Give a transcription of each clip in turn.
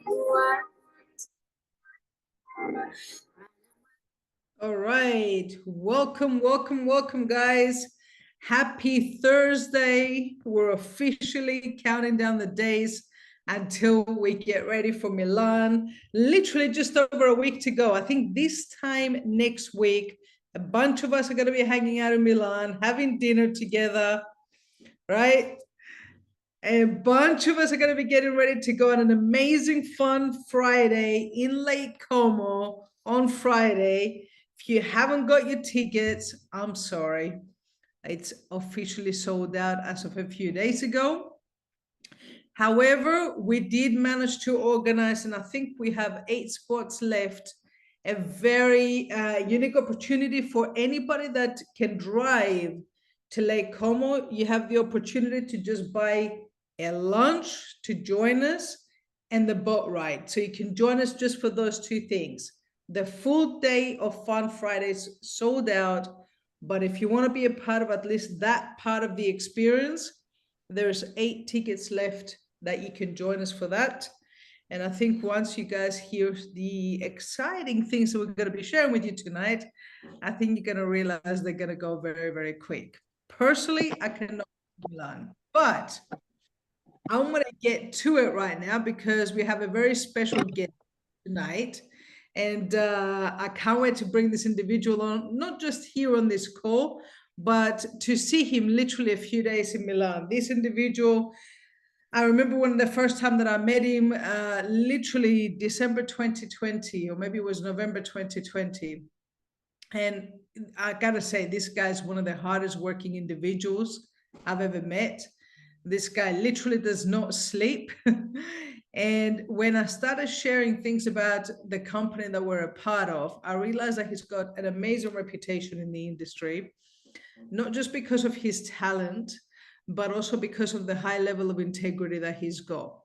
All right. Welcome, welcome, welcome, guys. Happy Thursday. We're officially counting down the days until we get ready for Milan. Literally just over a week to go. I think this time next week, a bunch of us are going to be hanging out in Milan, having dinner together, right? A bunch of us are going to be getting ready to go on an amazing, fun Friday in Lake Como on Friday. If you haven't got your tickets, I'm sorry. It's officially sold out as of a few days ago. However, we did manage to organize, and I think we have 8 spots left, a very unique opportunity for anybody that can drive to Lake Como. You have the opportunity to just buy a lunch to join us and the boat ride. So you can join us just for those two things. The full day of Fun Fridays sold out, but if you want to be a part of at least that part of the experience, there's 8 tickets left that you can join us for that. And I think once you guys hear the exciting things that we're going to be sharing with you tonight, I think you're going to realize they're going to go very, very quick. Personally, I cannot Milan, but I'm going to get to it right now because we have a very special guest tonight. And I can't wait to bring this individual on, not just here on this call, but to see him literally a few days in Milan. This individual, I remember when the first time that I met him, literally December 2020, or maybe it was November 2020. And I gotta say, this guy's one of the hardest working individuals I've ever met. This guy literally does not sleep. And when I started sharing things about the company that we're a part of, I realized that he's got an amazing reputation in the industry, not just because of his talent, but also because of the high level of integrity that he's got.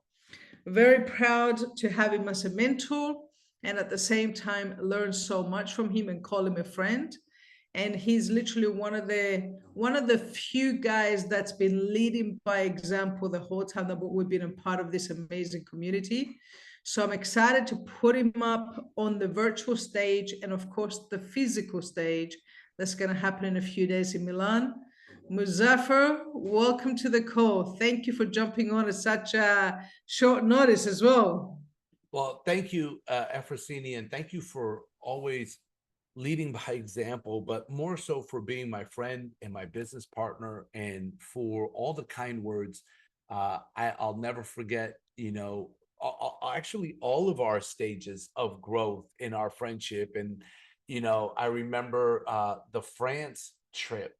Very proud to have him as a mentor, and at the same time learn so much from him and call him a friend. And he's literally one of the few guys that's been leading by example the whole time that we've been a part of this amazing community. So I'm excited to put him up on the virtual stage and of course the physical stage that's going to happen in a few days in Milan. Muzafer, welcome to the call. Thank you for jumping on at such a short notice as well. Well, thank you, Efrosini, and thank you for always leading by example, but more so for being my friend and my business partner, and for all the kind words. I'll never forget, actually all of our stages of growth in our friendship. And, I remember the France trip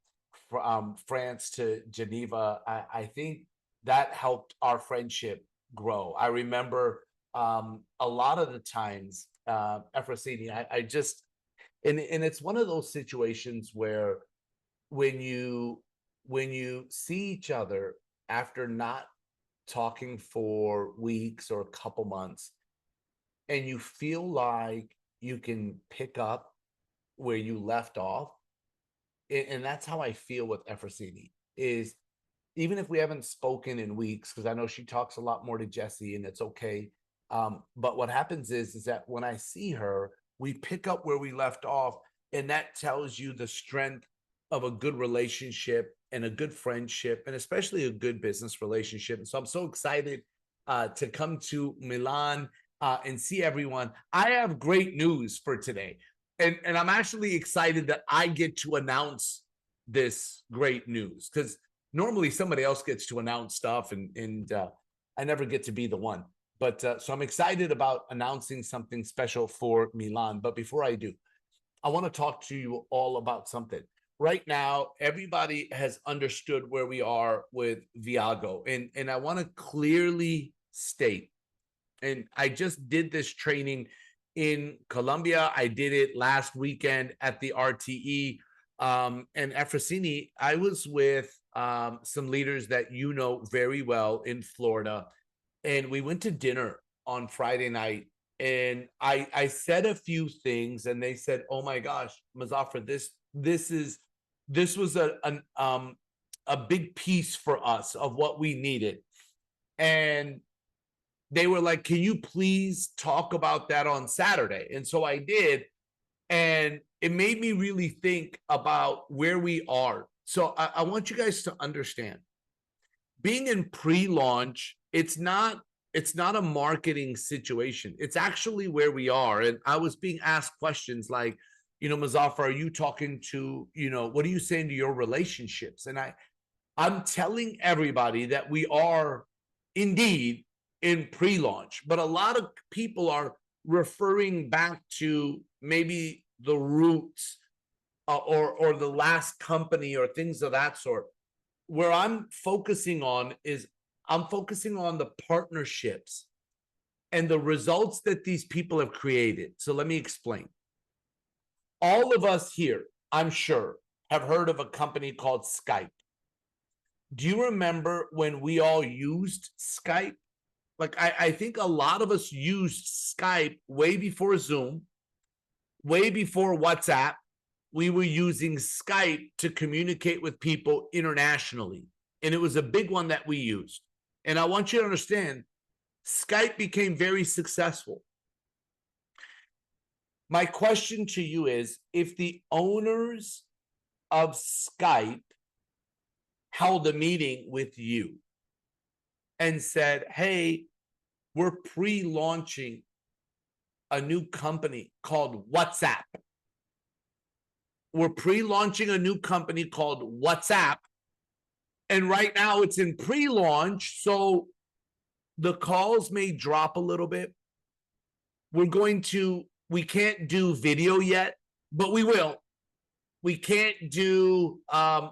from France to Geneva. I think that helped our friendship grow. I remember a lot of the times, Efrosini, I just, and it's one of those situations where when you see each other after not talking for weeks or a couple months, and you feel like you can pick up where you left off, and that's how I feel with Efrosini, is even if we haven't spoken in weeks, because I know she talks a lot more to Jesse, and it's okay. But what happens is that when I see her, we pick up where we left off, and that tells you the strength of a good relationship and a good friendship, and especially a good business relationship. And so I'm so excited to come to Milan and see everyone. I have great news for today, and I'm actually excited that I get to announce this great news, because normally somebody else gets to announce stuff, and I never get to be the one. But so I'm excited about announcing something special for Milan. But before I do, I want to talk to you all about something. Right now, everybody has understood where we are with Viago. And I want to clearly state, and I just did this training in Colombia. I did it last weekend at the RTE. And Efrosini, I was with some leaders that you know very well in Florida. And we went to dinner on Friday night, and I said a few things, and they said, "Oh my gosh, Muzafer, this was a big piece for us of what we needed." And they were like, can you please talk about that on Saturday? And so I did. And it made me really think about where we are. So I want you guys to understand, being in pre-launch, it's not a marketing situation. It's actually where we are. And I was being asked questions like, Muzafer, are you talking to, what are you saying to your relationships? And I'm telling everybody that we are indeed in pre-launch, but a lot of people are referring back to maybe the roots or the last company or things of that sort. Where I'm focusing on is I'm focusing on the partnerships and the results that these people have created. So let me explain. All of us here, I'm sure, have heard of a company called Skype. Do you remember when we all used Skype? Like, I think a lot of us used Skype way before Zoom, way before WhatsApp. We were using Skype to communicate with people internationally. And it was a big one that we used. And I want you to understand, Skype became very successful. My question to you is, if the owners of Skype held a meeting with you and said, hey, we're pre-launching a new company called WhatsApp. We're pre-launching a new company called WhatsApp. And right now it's in pre-launch, so the calls may drop a little bit. We can't do video yet, but we will. We can't do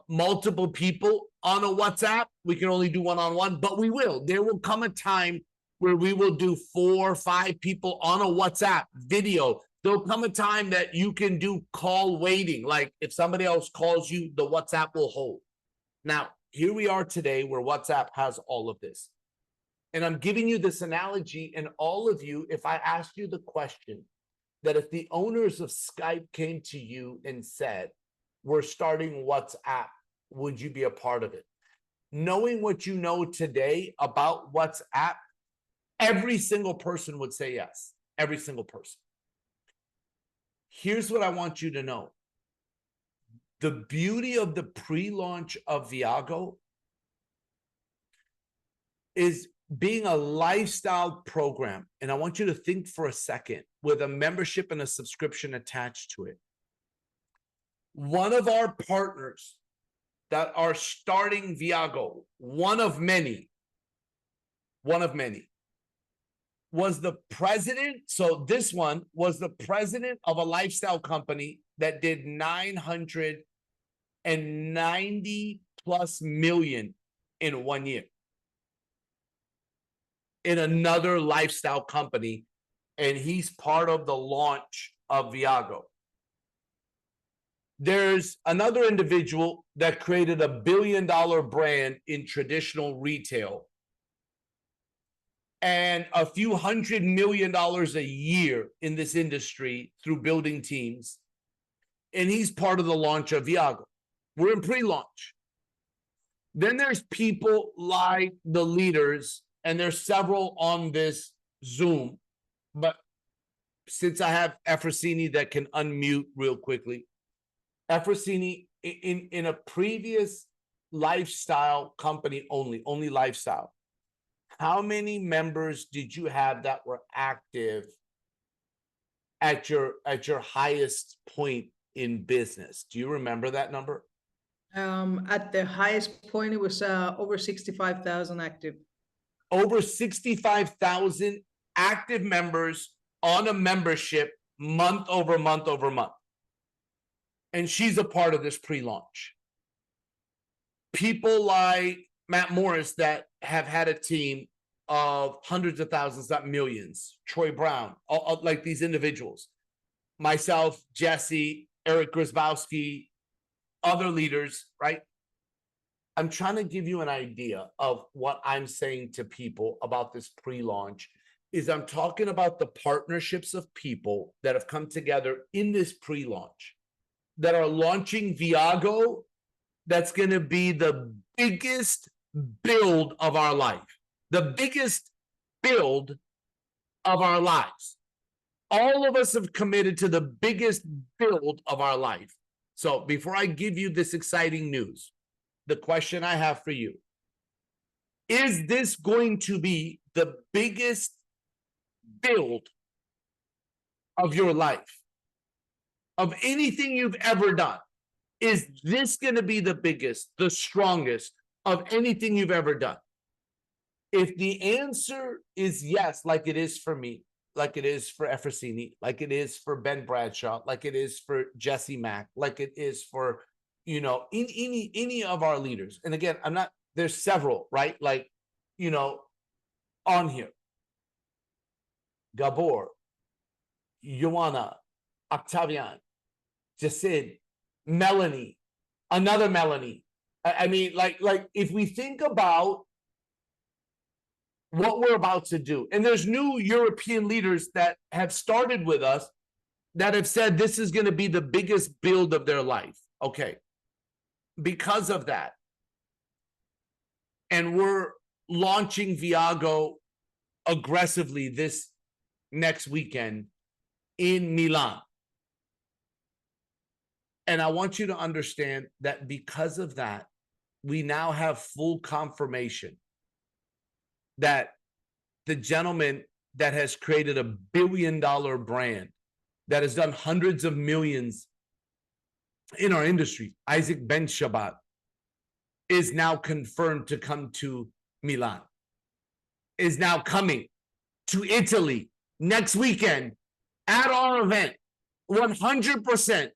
multiple people on a WhatsApp. We can only do one-on-one, but we will. There will come a time where we will do 4 or 5 people on a WhatsApp video. There'll come a time that you can do call waiting. Like if somebody else calls you, the WhatsApp will hold. Now, here we are today where WhatsApp has all of this. And I'm giving you this analogy, and all of you, if I asked you the question that if the owners of Skype came to you and said, we're starting WhatsApp, would you be a part of it? Knowing what you know today about WhatsApp, every single person would say yes. Every single person. Here's what I want you to know. The beauty of the pre-launch of Viago is being a lifestyle program. And I want you to think for a second, with a membership and a subscription attached to it. One of our partners that are starting Viago, one of many, was the president. So this one was the president of a lifestyle company that did 990 plus million in 1 year. In another lifestyle company, and he's part of the launch of Viago. There's another individual that created $1 billion brand in traditional retail and a few $100 million a year in this industry through building teams. And he's part of the launch of Viago. We're in pre-launch. Then there's people like the leaders, and there's several on this Zoom, but since I have Efrosini that can unmute real quickly. Efrosini, in a previous lifestyle company only lifestyle, how many members did you have that were active at your highest point in business? Do you remember that number? At the highest point, it was over 65,000 active. Over 65,000 active members on a membership month over month over month. And she's a part of this pre-launch. People like Matt Morris that have had a team of hundreds of thousands, not millions. Troy Brown, all like these individuals. Myself, Jesse, Eric Grzybowski, other leaders, right? I'm trying to give you an idea of what I'm saying to people about this pre-launch. Is I'm talking about the partnerships of people that have come together in this pre-launch that are launching Viago. That's going to be the biggest build of our life, the biggest build of our lives. All of us have committed to the biggest build of our life. So before I give you this exciting news, the question I have for you, is this going to be the biggest build of your life, of anything you've ever done? Is this going to be the biggest, the strongest of anything you've ever done? If the answer is yes, like it is for me, like it is for Efrosini, like it is for Ben Bradshaw, like it is for Jesse Mack, like it is for, in any of our leaders. And again, there's several, right? Like, on here. Gabor, Joanna, Octavian, Jasid, Melanie, another Melanie. I mean, like if we think about what we're about to do, and there's new European leaders that have started with us that have said this is going to be the biggest build of their life. Okay. Because of that. And we're launching Viago aggressively this next weekend in Milan. And I want you to understand that because of that, we now have full confirmation that the gentleman that has created $1 billion brand, that has done hundreds of millions in our industry, Isaac Ben Shabbat, is now confirmed to come to Milan, is now coming to Italy next weekend at our event, 100%.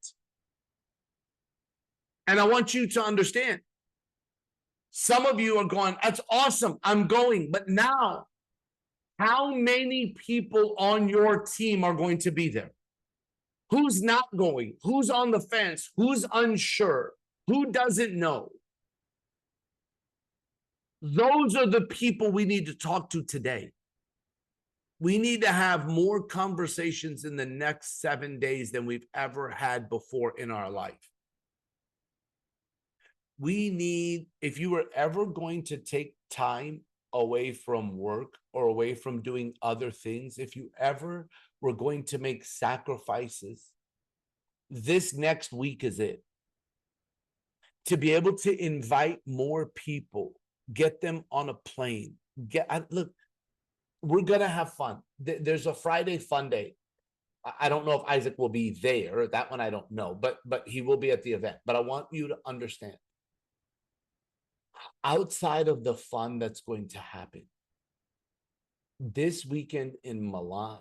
And I want you to understand, some of you are going, that's awesome, I'm going. But now, how many people on your team are going to be there? Who's not going? Who's on the fence? Who's unsure? Who doesn't know? Those are the people we need to talk to today. We need to have more conversations in the next 7 days than we've ever had before in our life. We need, if you were ever going to take time away from work or away from doing other things, if you ever were going to make sacrifices, this next week is it. To be able to invite more people, get them on a plane, look, we're going to have fun. There's a Friday fun day. I don't know if Isaac will be there. That one I don't know, but he will be at the event. But I want you to understand, outside of the fun that's going to happen, this weekend in Milan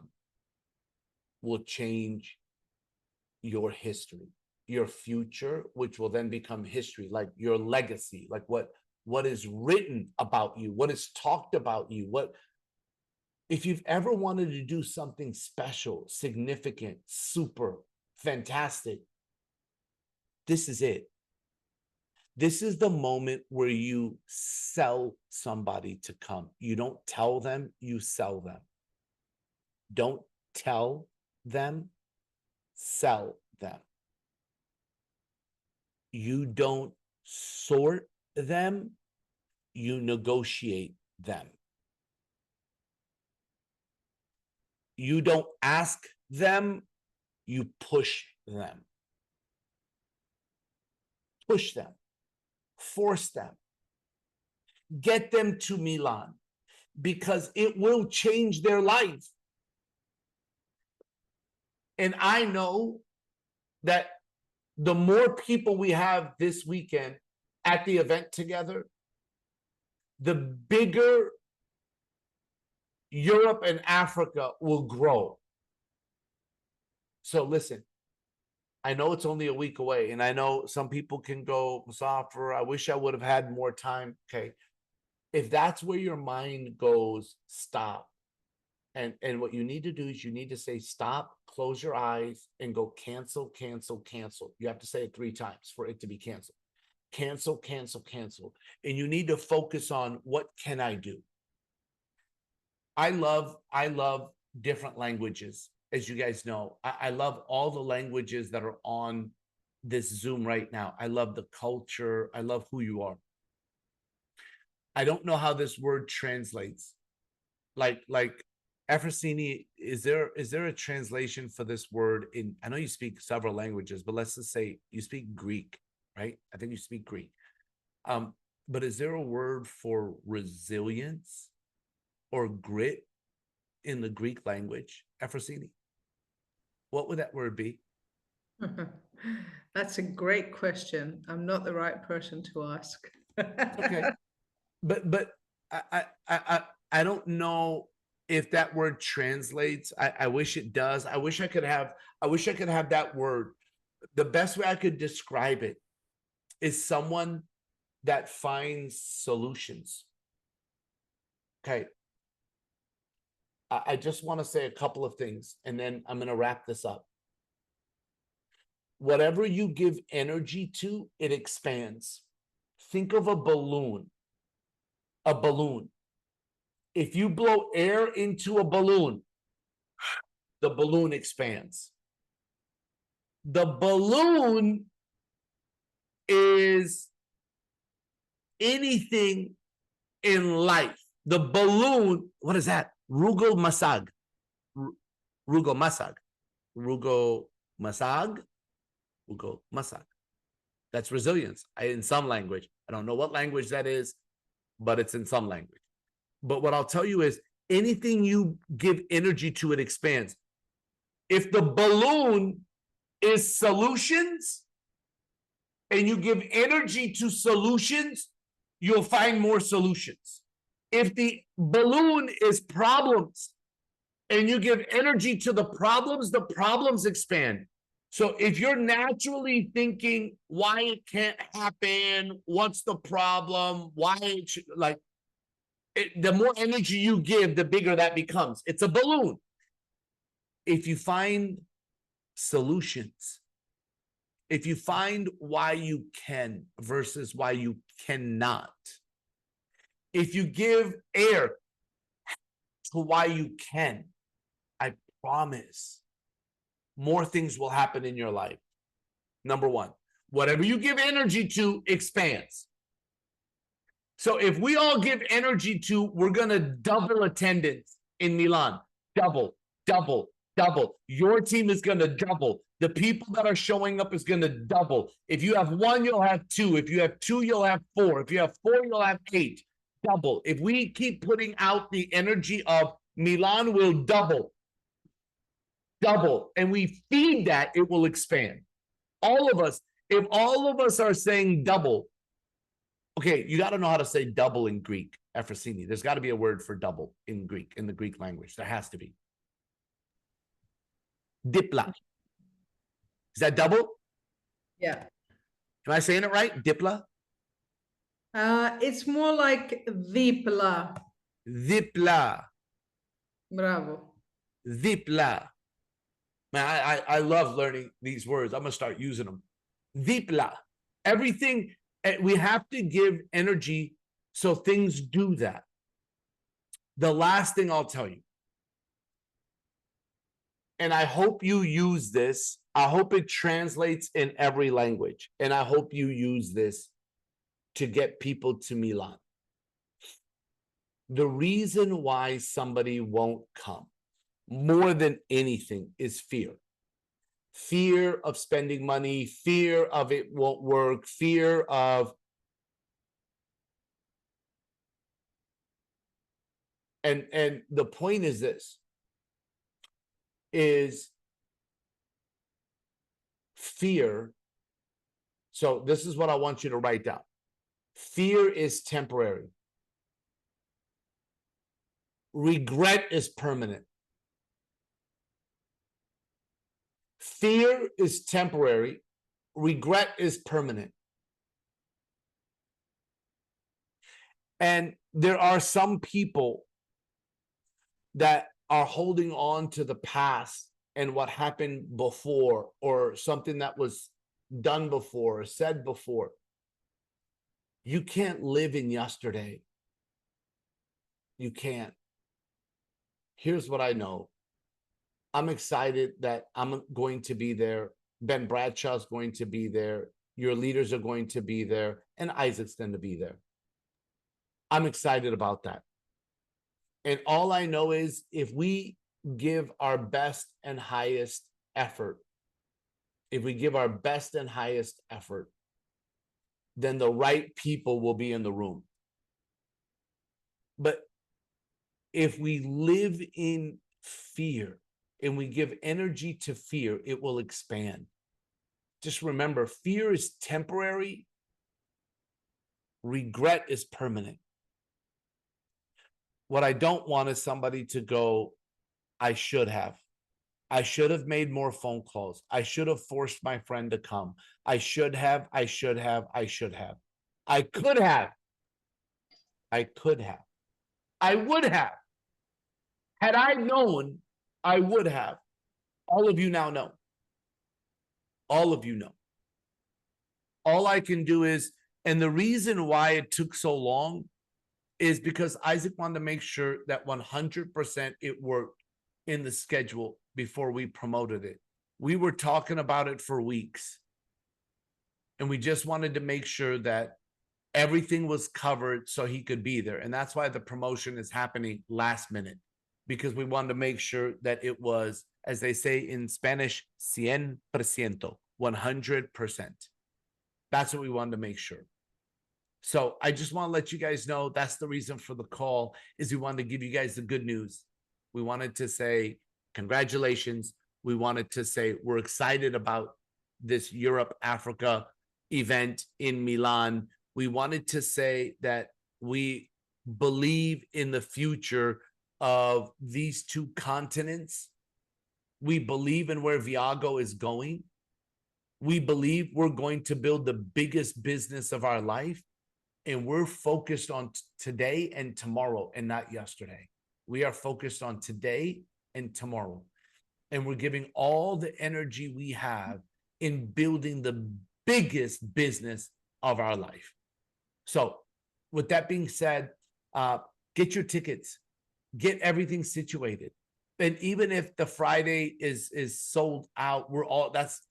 will change your history, your future, which will then become history, like your legacy, like what is written about you, what is talked about you, if you've ever wanted to do something special, significant, super, fantastic, this is it. This is the moment where you sell somebody to come. You don't tell them, you sell them. Don't tell them, sell them. You don't sort them, you negotiate them. You don't ask them, you push them. Push them. Force them. Get them to Milan, because it will change their life. And I know that the more people we have this weekend at the event together, the bigger Europe and Africa will grow. So listen, I know it's only a week away, and I know some people can go, Muzafer, I wish I would have had more time. Okay. If that's where your mind goes, stop. And what you need to do is you need to say, stop, close your eyes, and go cancel, cancel, cancel. You have to say it 3 times for it to be canceled. Cancel, cancel, cancel. And you need to focus on, what can I do? I love different languages. As you guys know, I love all the languages that are on this Zoom right now. I love the culture. I love who you are. I don't know how this word translates, like Efrosini, is there a translation for this word in, I know you speak several languages, but let's just say you speak Greek, right? I think you speak Greek. But is there a word for resilience or grit in the Greek language, Efrosini? What would that word be? That's a great question. I'm not the right person to ask. Okay. But I don't know if that word translates. I wish it does. I wish I could have that word. The best way I could describe it is someone that finds solutions. Okay. I just want to say a couple of things and then I'm going to wrap this up. Whatever you give energy to, it expands. Think of a balloon. A balloon. If you blow air into a balloon, the balloon expands. The balloon is anything in life. The balloon, what is that? Rugal masag. Rugal masag. Rugal masag. Rugal masag. That's resilience in some language. I don't know what language that is, but it's in some language. But what I'll tell you is anything you give energy to, it expands. If the balloon is solutions and you give energy to solutions, you'll find more solutions. If the balloon is problems and you give energy to the problems expand. So if you're naturally thinking why it can't happen, what's the problem, why it should, like, the more energy you give, the bigger that becomes. It's a balloon. If you find solutions, if you find why you can versus why you cannot, if you give air to why you can, I promise more things will happen in your life. Number one, whatever you give energy to expands. So if we all give energy to, we're going to double attendance in Milan. Double, double, double. Your team is going to double. The people that are showing up is going to double. If you have one, you'll have two. If you have two, you'll have four. If you have four, you'll have eight. Double. If we keep putting out the energy of Milan will double, double, and we feed that, it will expand. All of us, if all of us are saying double, okay, you got to know how to say double in Greek, Efrosini. There's got to be a word for double in Greek, in the Greek language. There has to be. Dipla. Is that double? Yeah. Am I saying it right? Dipla? It's more like dipla. Dipla. Bravo. Dipla. Man, I love learning these words. I'm going to start using them. Dipla. Everything, we have to give energy so things do that. The last thing I'll tell you, and I hope you use this, I hope it translates in every language, and I hope you use this to get people to Milan. The reason why somebody won't come more than anything is fear. Fear of spending money, fear of it won't work, fear of, and the point is this, is fear. So this is what I want you to write down. Fear is temporary. Regret is permanent. Fear is temporary. Regret is permanent. And there are some people that are holding on to the past and what happened before, or something that was done before or said before. You can't live in yesterday. You can't. Here's what I know. I'm excited that I'm going to be there. Ben Bradshaw's going to be there. Your leaders are going to be there. And Isaac's going to be there. I'm excited about that. And all I know is if we give our best and highest effort, if we give our best and highest effort, then the right people will be in the room. But if we live in fear and we give energy to fear, it will expand. Just remember, fear is temporary, regret is permanent. What I don't want is somebody to go, I should have. I should have made more phone calls. I should have forced my friend to come. I should have, I should have, I should have. I could have. I could have. I would have. Had I known, I would have. All of you now know. All of you know. All I can do is, and the reason why it took so long is because Isaac wanted to make sure that 100% it worked in the schedule before we promoted it. We were talking about it for weeks. And we just wanted to make sure that everything was covered so he could be there. And that's why the promotion is happening last minute, because we wanted to make sure that it was, as they say in Spanish, 100%, 100%. That's what we wanted to make sure. So I just want to let you guys know that's the reason for the call, is we wanted to give you guys the good news. We wanted to say congratulations. We wanted to say we're excited about this Europe Africa event in Milan. We wanted to say that we believe in the future of these two continents. We believe in where Viago is going. We believe we're going to build the biggest business of our life. And we're focused on today and tomorrow and not yesterday. We are focused on today and tomorrow. And we're giving all the energy we have in building the biggest business of our life. So with that being said, get your tickets, get everything situated. And even if the Friday is sold out,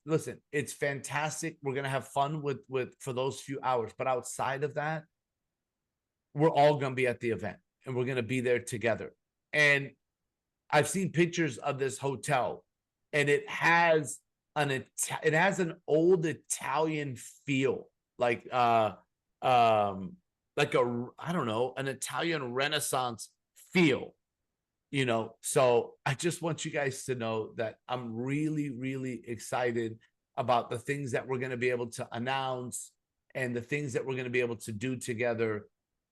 listen, it's fantastic. We're going to have fun with for those few hours. But outside of that, we're all going to be at the event and we're going to be there together. And I've seen pictures of this hotel, and it has an old Italian feel, like I don't know, an Italian Renaissance feel. So I just want you guys to know that I'm really, really excited about the things that we're going to be able to announce and the things that we're going to be able to do together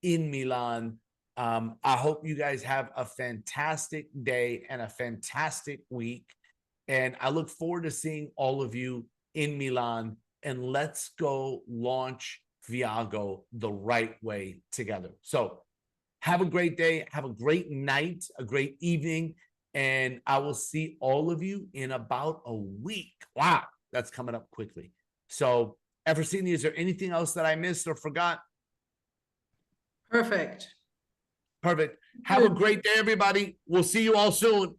in Milan. I hope you guys have a fantastic day and a fantastic week. And I look forward to seeing all of you in Milan, and let's go launch Viago the right way together. So have a great day. Have a great night, a great evening. And I will see all of you in about a week. Wow, that's coming up quickly. So, Efrosini, is there anything else that I missed or forgot? Perfect. Perfect. Have a great day, everybody. We'll see you all soon.